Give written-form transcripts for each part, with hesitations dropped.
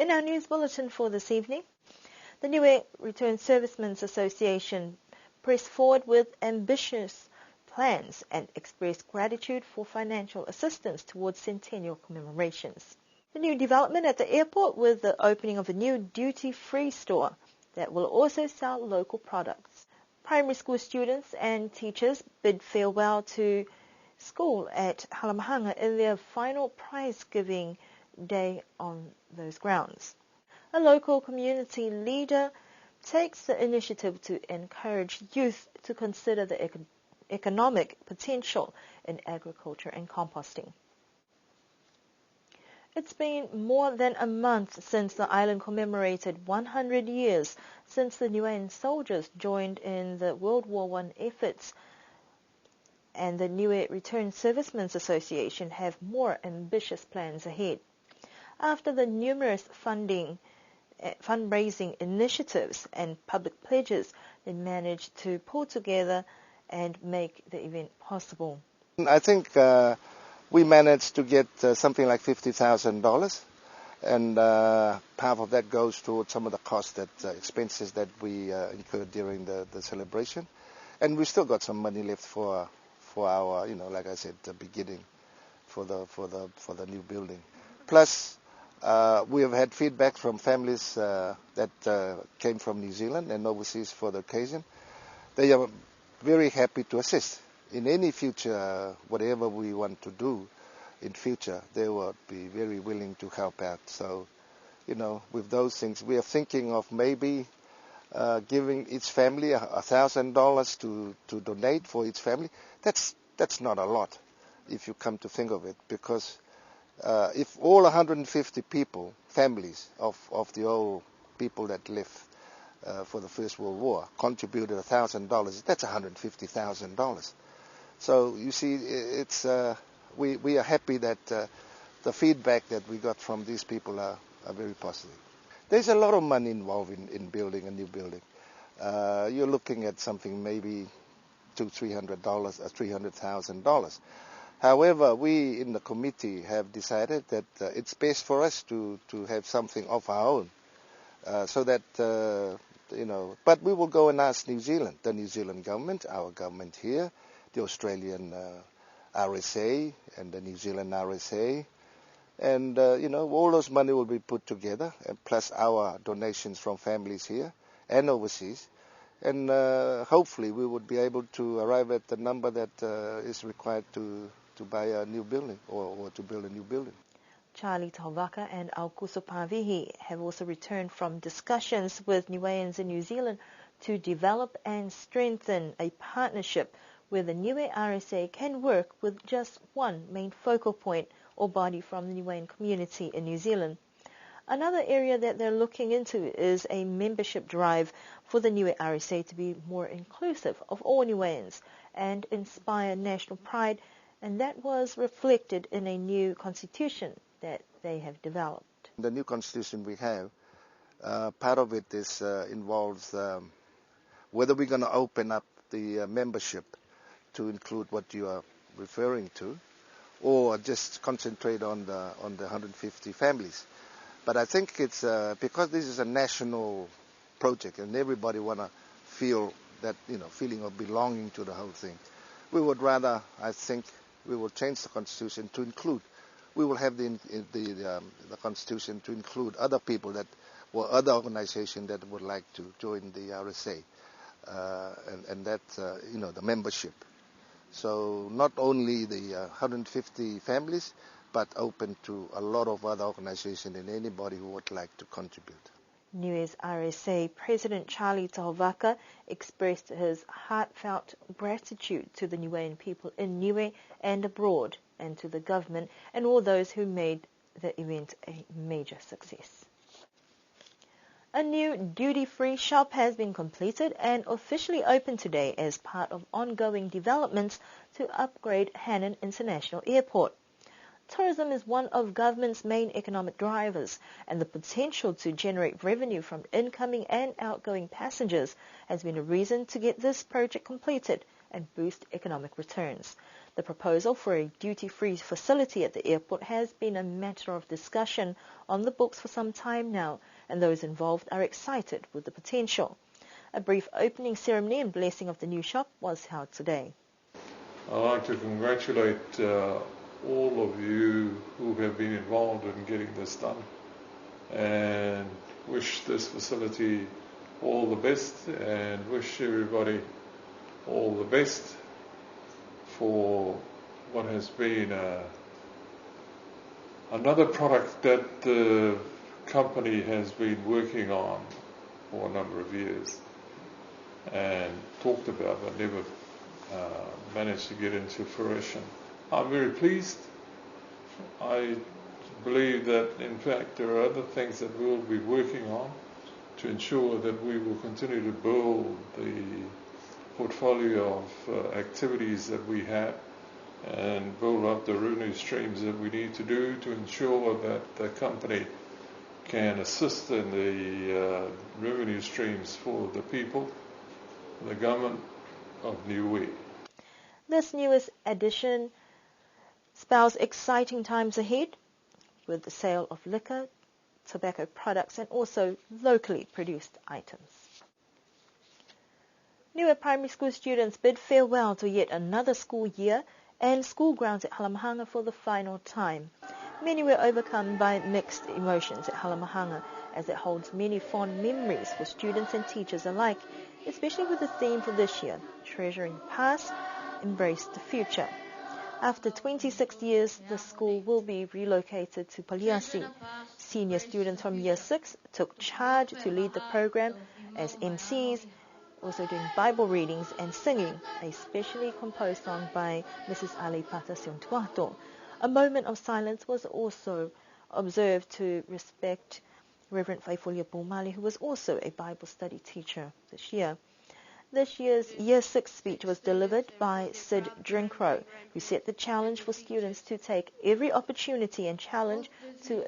In our news bulletin for this evening, the Niue Return Servicemen's Association pressed forward with ambitious plans and expressed gratitude for financial assistance towards centennial commemorations. The new development at the airport with the opening of a new duty-free store that will also sell local products. Primary school students and teachers bid farewell to school at Halamahanga in their final prize-giving day on those grounds. A local community leader takes the initiative to encourage youth to consider the economic potential in agriculture and composting. It's been more than a month since the island commemorated 100 years since the Niuean soldiers joined in the World War I efforts, and the Niue Return Servicemen's Association have more ambitious plans ahead. After the numerous fundraising initiatives and public pledges, they managed to pull together and make the event possible. I think we managed to get something like $50,000, and half of that goes towards some of the costs, expenses that we incurred during the celebration, and we still got some money left for our, like I said, the beginning for the new building. Plus, we have had feedback from families that came from New Zealand and overseas for the occasion. They are very happy to assist in any future, whatever we want to do in future. They will be very willing to help out. So, with those things, we are thinking of maybe giving each family $1,000 to donate for each family. That's not a lot, if you come to think of it, because if all 150 families of the old people that lived for the First World War contributed $1,000, that's $150,000. So you see, it's we are happy that the feedback that we got from these people are very positive. There's a lot of money involved in building a new building. You're looking at something maybe $200,000, $300,000. However, we in the committee have decided that it's best for us to have something of our own, so that, but we will go and ask New Zealand, the New Zealand government, our government here, the Australian RSA and the New Zealand RSA, and, all those money will be put together, and plus our donations from families here and overseas. And hopefully we would be able to arrive at the number that is required to buy a new building or to build a new building. Charlie Tauvaka and Aukuso Pavihi have also returned from discussions with Niueans in New Zealand to develop and strengthen a partnership where the Niue RSA can work with just one main focal point or body from the Niuean community in New Zealand. Another area that they're looking into is a membership drive for the Niue RSA to be more inclusive of all Niueans and inspire national pride, and that was reflected in a new constitution that they have developed. The new constitution we have, part of it is involves whether we're going to open up the membership to include what you are referring to, or just concentrate on the 150 families. But I think it's because this is a national project and everybody want to feel that, feeling of belonging to the whole thing. We would rather, I think, we will change the constitution to include. We will have the constitution to include other people or other organizations that would like to join the RSA, and that, the membership. So not only the 150 families, but open to a lot of other organizations and anybody who would like to contribute. Niue's RSA President Charlie Tauvaka expressed his heartfelt gratitude to the Niuean people in Niue and abroad, and to the government and all those who made the event a major success. A new duty-free shop has been completed and officially opened today as part of ongoing developments to upgrade Hannan International Airport. Tourism is one of government's main economic drivers, and the potential to generate revenue from incoming and outgoing passengers has been a reason to get this project completed and boost economic returns. The The proposal for a duty-free facility at the airport has been a matter of discussion on the books for some time now, and those involved are excited with the potential. A brief opening ceremony and blessing of the new shop was held today. I'd like to congratulate all of you who have been involved in getting this done, and wish this facility all the best, and wish everybody all the best for what has been another product that the company has been working on for a number of years and talked about but never managed to get into fruition. I'm very pleased. I believe that in fact there are other things that we'll be working on to ensure that we will continue to build the portfolio of activities that we have and build up the revenue streams that we need to do to ensure that the company can assist in the revenue streams for the people, the government of Niue. This newest addition spells exciting times ahead with the sale of liquor, tobacco products and also locally produced items. Niue primary school students bid farewell to yet another school year and school grounds at Halamahanga for the final time. Many were overcome by mixed emotions at Halamahanga as it holds many fond memories for students and teachers alike, especially with the theme for this year, Treasuring the Past, Embrace the Future. After 26 years, the school will be relocated to Paliasi. Senior students from Year 6 took charge to lead the program as MCs, also doing Bible readings and singing a specially composed song by Mrs. Ali Patasion Tuato. A moment of silence was also observed to respect Reverend Faifolia Pumali, who was also a Bible study teacher this year. This year's Year 6 speech was delivered by Sid Drinkrow, who set the challenge for students to take every opportunity and challenge to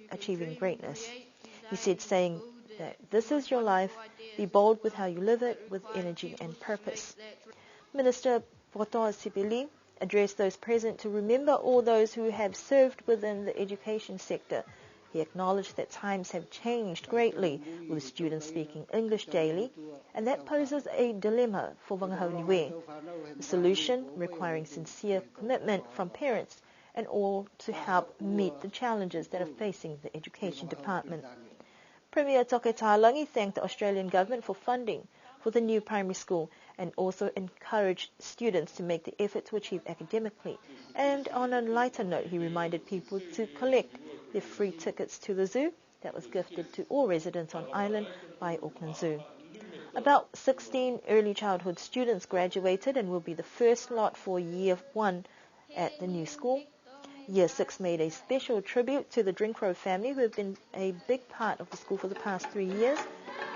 achieving greatness. He said, saying that this is your life, be bold with how you live it, with energy and purpose. Minister Poto Sipili addressed those present to remember all those who have served within the education sector. He acknowledged that times have changed greatly, with students speaking English daily, and that poses a dilemma for Wangahau Niue. The solution requiring sincere commitment from parents and all to help meet the challenges that are facing the education department. Premier Toke Tahalangi thanked the Australian government for funding for the new primary school and also encouraged students to make the effort to achieve academically. And on a lighter note, he reminded people to collect their free tickets to the zoo that was gifted to all residents on island by Auckland Zoo. About 16 early childhood students graduated and will be the first lot for Year 1 at the new school. Year 6 made a special tribute to the Drinkrow family, who have been a big part of the school for the past 3 years,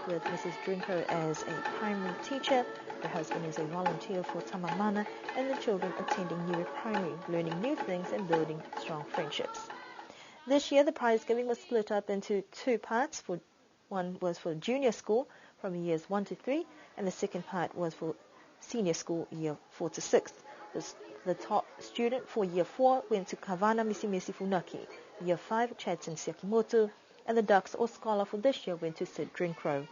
with Mrs. Drinkrow as a primary teacher, her husband is a volunteer for Tamamana, and the children attending Niue Primary, learning new things and building strong friendships. This year, the prize giving was split up into two parts. One was for junior school from years 1 to 3, and the second part was for senior school, year 4 to 6. The top student for Year 4 went to Kavana Misimesi Funaki, Year 5 Chadson Siakimoto, and the Ducks or Scholar for this year went to Sid Drinkrow.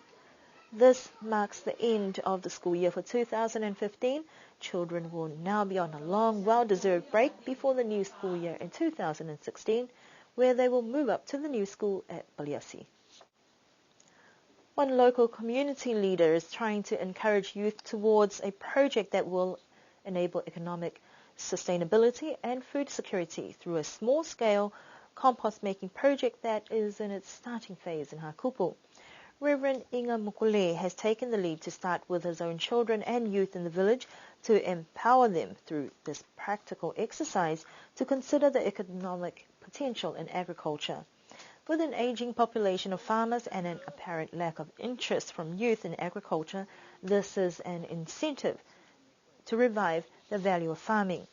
This marks the end of the school year for 2015. Children will now be on a long, well-deserved break before the new school year in 2016, where they will move up to the new school at Paliasi. One local community leader is trying to encourage youth towards a project that will enable economic sustainability and food security through a small-scale compost-making project that is in its starting phase in Hakupu. Reverend Inga Mukule has taken the lead to start with his own children and youth in the village to empower them through this practical exercise to consider the economic potential in agriculture. With an aging population of farmers and an apparent lack of interest from youth in agriculture, this is an incentive to revive the value of farming.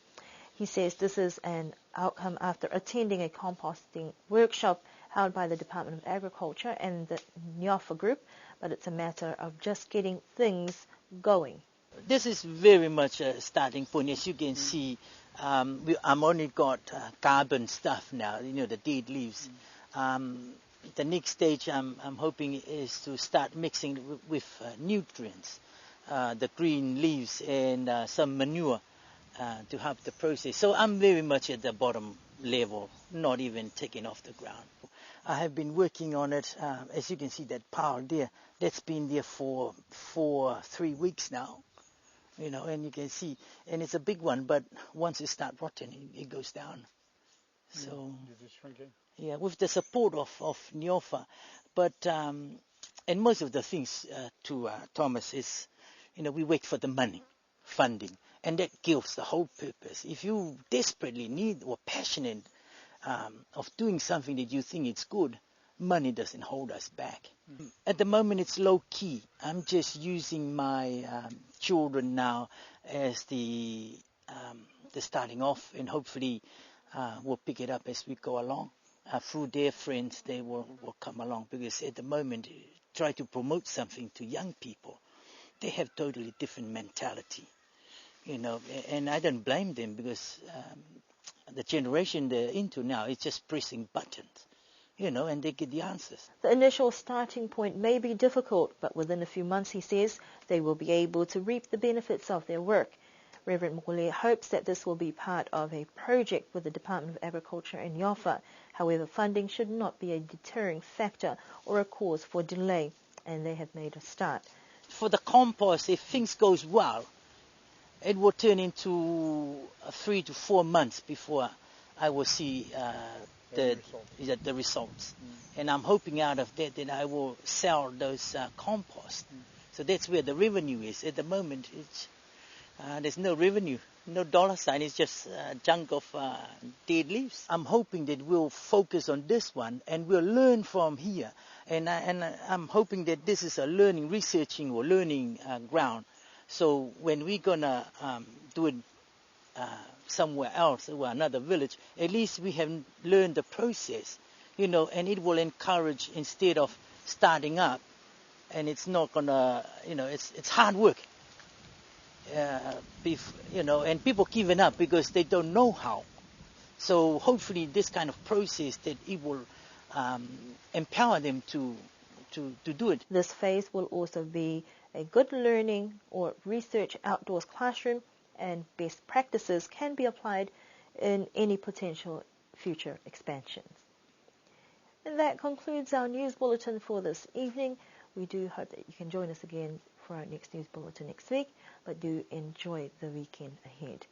He says this is an outcome after attending a composting workshop held by the Department of Agriculture and the Nyofa Group, but it's a matter of just getting things going. This is very much a starting point. As you can see, I'm only got carbon stuff now, the dead leaves. The next stage I'm hoping is to start mixing with nutrients, the green leaves and some manure to help the process. So I'm very much at the bottom level, not even taking off the ground. I have been working on it, as you can see that pile there, that's been there for 3 weeks now. And you can see, and it's a big one, but once it starts rotting, it goes down. So, Is it shrinking? yeah, with the support of Niofa, but and most of the things to Thomas is, we wait for the money, funding, and that kills the whole purpose. If you desperately need or passionate of doing something that you think it's good, money doesn't hold us back. At the moment, it's low key. I'm just using my children now as the starting off, and hopefully we'll pick it up as we go along. Through their friends, they will come along, because at the moment, try to promote something to young people. They have totally different mentality, and I don't blame them, because the generation they're into now is just pressing buttons. And they get the answers. The initial starting point may be difficult, but within a few months, he says, they will be able to reap the benefits of their work. Reverend Mokole hopes that this will be part of a project with the Department of Agriculture and Niofa. However, funding should not be a deterring factor or a cause for delay, and they have made a start. For the compost, if things goes well, it will turn into 3 to 4 months before I will see the results. And I'm hoping out of that I will sell those compost. So that's where the revenue is. At the moment, there's no revenue, no dollar sign. It's just a chunk of dead leaves. I'm hoping that we'll focus on this one and we'll learn from here. And I'm hoping that this is a researching or learning ground. So when we're gonna do it somewhere else or another village, at least we have learned the process, and it will encourage, instead of starting up, and it's not gonna, it's hard work, and people giving up because they don't know how. So hopefully this kind of process, that it will empower them to do it. This phase will also be a good learning or research outdoors classroom, and best practices can be applied in any potential future expansions. And that concludes our news bulletin for this evening. We do hope that you can join us again for our next news bulletin next week, but do enjoy the weekend ahead.